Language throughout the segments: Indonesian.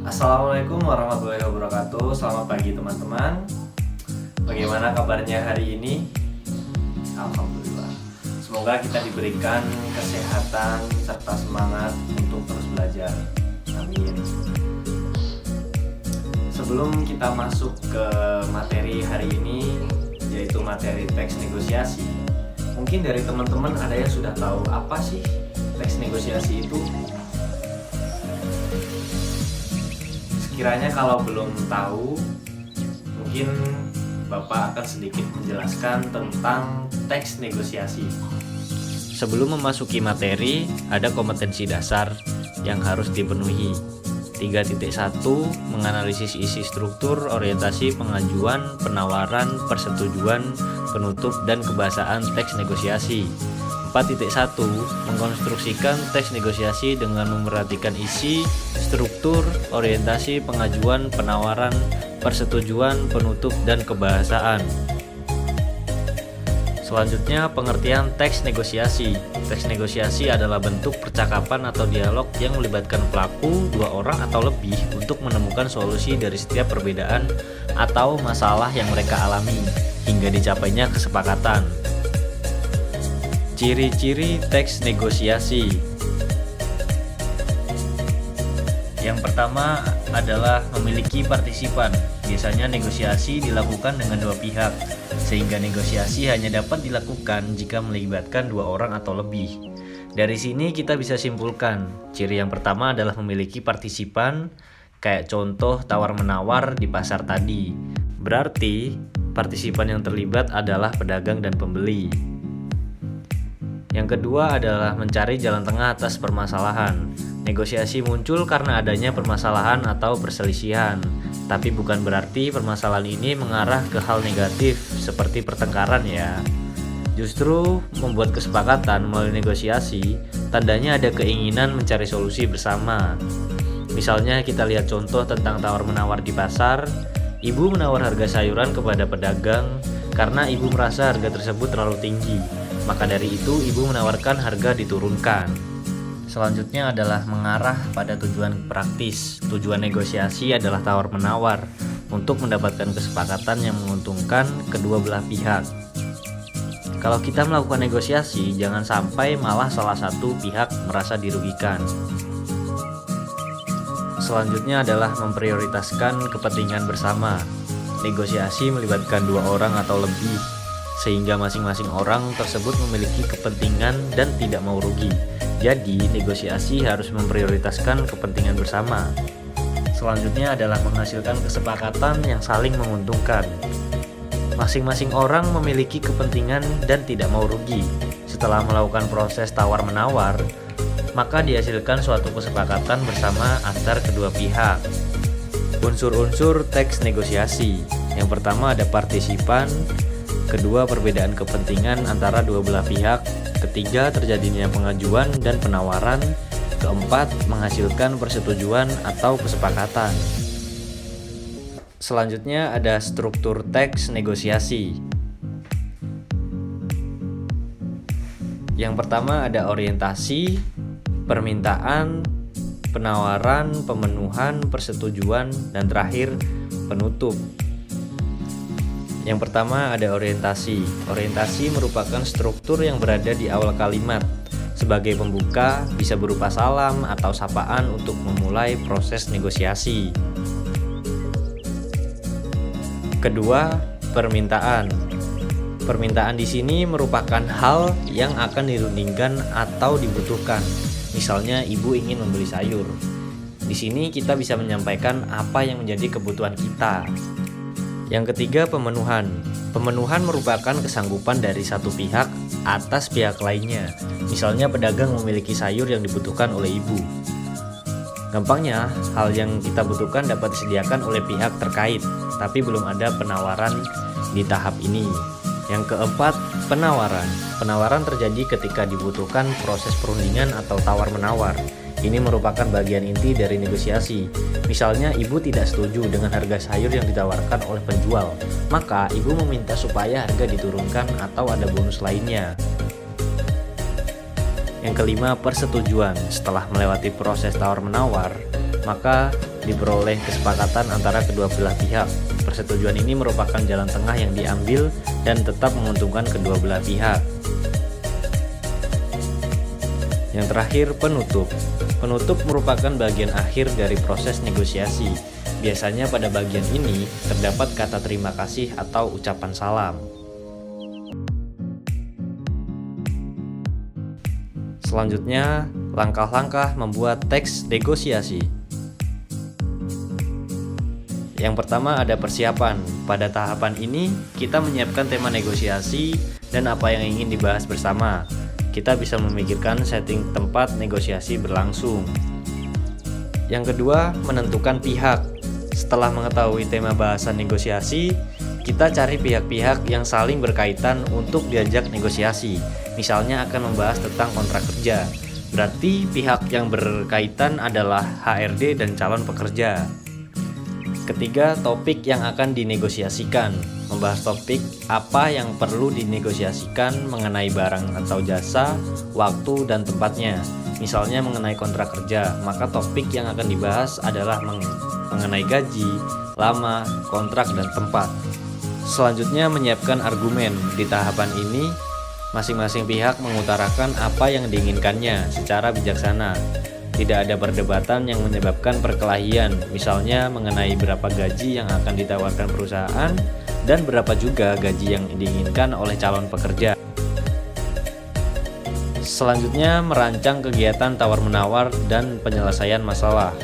Assalamualaikum warahmatullahi wabarakatuh. Selamat pagi teman-teman. Bagaimana kabarnya hari ini? Alhamdulillah. Semoga kita diberikan kesehatan serta semangat untuk terus belajar. Amin. Sebelum kita masuk ke materi hari ini, yaitu materi teks negosiasi, mungkin dari teman-teman ada yang sudah tahu apa sih teks negosiasi itu? Kiranya kalau belum tahu, mungkin Bapak akan sedikit menjelaskan tentang teks negosiasi. Sebelum memasuki materi, ada kompetensi dasar yang harus dipenuhi. 3.1 menganalisis isi struktur, orientasi, pengajuan, penawaran, persetujuan, penutup, dan kebahasaan teks negosiasi. 4.1 mengkonstruksikan teks negosiasi dengan memperhatikan isi, struktur, orientasi, pengajuan, penawaran, persetujuan, penutup, dan kebahasaan. Selanjutnya, pengertian teks negosiasi. Teks negosiasi adalah bentuk percakapan atau dialog yang melibatkan pelaku, dua orang atau lebih, untuk menemukan solusi dari setiap perbedaan atau masalah yang mereka alami, hingga dicapainya kesepakatan. Ciri-ciri teks negosiasi. Yang pertama adalah memiliki partisipan. Biasanya negosiasi dilakukan dengan dua pihak, sehingga negosiasi hanya dapat dilakukan jika melibatkan dua orang atau lebih. Dari sini kita bisa simpulkan, ciri yang pertama adalah memiliki partisipan, kayak contoh tawar-menawar di pasar tadi. Berarti, partisipan yang terlibat adalah pedagang dan pembeli. Yang kedua adalah mencari jalan tengah atas permasalahan. Negosiasi muncul karena adanya permasalahan atau perselisihan, tapi bukan berarti permasalahan ini mengarah ke hal negatif seperti pertengkaran ya. Justru membuat kesepakatan melalui negosiasi, tandanya ada keinginan mencari solusi bersama. Misalnya kita lihat contoh tentang tawar-menawar di pasar. Ibu menawar harga sayuran kepada pedagang karena ibu merasa harga tersebut terlalu tinggi. Maka dari itu, ibu menawarkan harga diturunkan. Selanjutnya adalah mengarah pada tujuan praktis. Tujuan negosiasi adalah tawar-menawar untuk mendapatkan kesepakatan yang menguntungkan kedua belah pihak. Kalau kita melakukan negosiasi, jangan sampai malah salah satu pihak merasa dirugikan. Selanjutnya adalah memprioritaskan kepentingan bersama. Negosiasi melibatkan dua orang atau lebih, sehingga masing-masing orang tersebut memiliki kepentingan dan tidak mau rugi. Jadi, negosiasi harus memprioritaskan kepentingan bersama. Selanjutnya adalah menghasilkan kesepakatan yang saling menguntungkan. Masing-masing orang memiliki kepentingan dan tidak mau rugi. Setelah melakukan proses tawar-menawar, maka dihasilkan suatu kesepakatan bersama antar kedua pihak. Unsur-unsur teks negosiasi. Yang pertama ada partisipan, kedua perbedaan kepentingan antara dua belah pihak, ketiga terjadinya pengajuan dan penawaran, keempat menghasilkan persetujuan atau kesepakatan. Selanjutnya ada struktur teks negosiasi. Yang pertama ada orientasi, permintaan, penawaran, pemenuhan, persetujuan, dan terakhir penutup. Yang pertama ada orientasi. Orientasi merupakan struktur yang berada di awal kalimat. Sebagai pembuka, bisa berupa salam atau sapaan untuk memulai proses negosiasi. Kedua, permintaan. Permintaan di sini merupakan hal yang akan dirundingkan atau dibutuhkan. Misalnya, ibu ingin membeli sayur. Di sini kita bisa menyampaikan apa yang menjadi kebutuhan kita. Yang ketiga, pemenuhan. Pemenuhan merupakan kesanggupan dari satu pihak atas pihak lainnya. Misalnya pedagang memiliki sayur yang dibutuhkan oleh ibu. Gampangnya, hal yang kita butuhkan dapat disediakan oleh pihak terkait, tapi belum ada penawaran di tahap ini. Yang keempat, penawaran. Penawaran terjadi ketika dibutuhkan proses perundingan atau tawar-menawar. Ini merupakan bagian inti dari negosiasi. Misalnya, ibu tidak setuju dengan harga sayur yang ditawarkan oleh penjual, maka ibu meminta supaya harga diturunkan atau ada bonus lainnya. Yang kelima, persetujuan. Setelah melewati proses tawar-menawar, maka diperoleh kesepakatan antara kedua belah pihak. Persetujuan ini merupakan jalan tengah yang diambil dan tetap menguntungkan kedua belah pihak. Yang terakhir, penutup. Penutup merupakan bagian akhir dari proses negosiasi. Biasanya pada bagian ini terdapat kata terima kasih atau ucapan salam. Selanjutnya, langkah-langkah membuat teks negosiasi. Yang pertama ada persiapan. Pada tahapan ini, kita menyiapkan tema negosiasi dan apa yang ingin dibahas bersama. Kita bisa memikirkan setting tempat negosiasi berlangsung. Yang kedua, menentukan pihak. Setelah mengetahui tema bahasan negosiasi, kita cari pihak-pihak yang saling berkaitan untuk diajak negosiasi. Misalnya akan membahas tentang kontrak kerja. Berarti pihak yang berkaitan adalah HRD dan calon pekerja. Ketiga, topik yang akan dinegosiasikan. Membahas topik apa yang perlu dinegosiasikan mengenai barang atau jasa, waktu, dan tempatnya. Misalnya mengenai kontrak kerja, maka topik yang akan dibahas adalah mengenai gaji, lama, kontrak, dan tempat. Selanjutnya menyiapkan argumen. Di tahapan ini, masing-masing pihak mengutarakan apa yang diinginkannya secara bijaksana. Tidak ada perdebatan yang menyebabkan perkelahian, misalnya mengenai berapa gaji yang akan ditawarkan perusahaan dan berapa juga gaji yang diinginkan oleh calon pekerja. Selanjutnya, merancang kegiatan tawar-menawar dan penyelesaian masalah.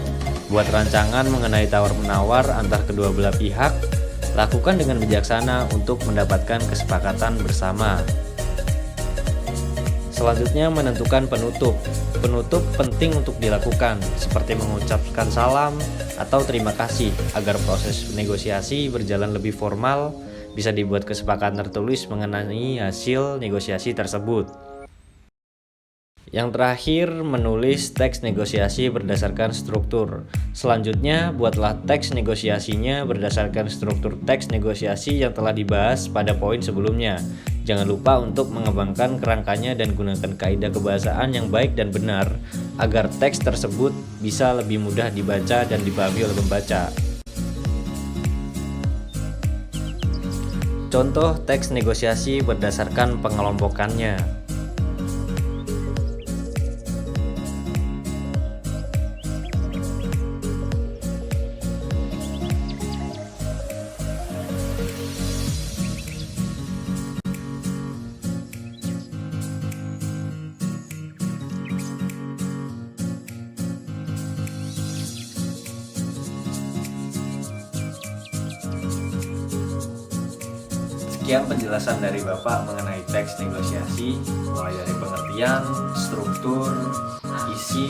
Buat rancangan mengenai tawar-menawar antar kedua belah pihak, lakukan dengan bijaksana untuk mendapatkan kesepakatan bersama. Selanjutnya, menentukan penutup. Penutup penting untuk dilakukan, seperti mengucapkan salam atau terima kasih agar proses negosiasi berjalan lebih formal. Bisa dibuat kesepakatan tertulis mengenai hasil negosiasi tersebut. Yang terakhir, menulis teks negosiasi berdasarkan struktur. Selanjutnya, buatlah teks negosiasinya berdasarkan struktur teks negosiasi yang telah dibahas pada poin sebelumnya. Jangan lupa untuk mengembangkan kerangkanya dan gunakan kaidah kebahasaan yang baik dan benar agar teks tersebut bisa lebih mudah dibaca dan dipahami oleh pembaca. Contoh teks negosiasi berdasarkan pengelompokannya. Sekian penjelasan dari Bapak mengenai teks negosiasi, mulai dari pengertian, struktur, isi,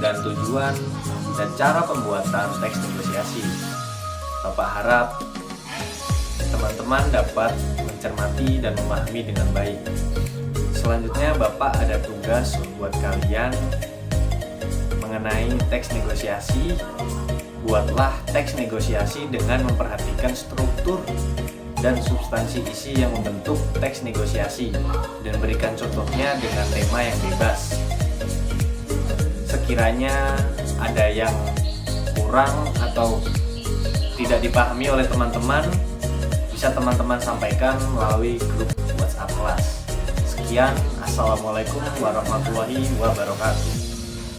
dan tujuan, dan cara pembuatan teks negosiasi. Bapak harap teman-teman dapat mencermati dan memahami dengan baik. Selanjutnya Bapak ada tugas buat kalian mengenai teks negosiasi. Buatlah teks negosiasi dengan memperhatikan struktur dan substansi isi yang membentuk teks negosiasi, dan berikan contohnya dengan tema yang bebas. Sekiranya ada yang kurang atau tidak dipahami oleh teman-teman, bisa teman-teman sampaikan melalui grup WhatsApp kelas. Sekian, Assalamualaikum warahmatullahi wabarakatuh.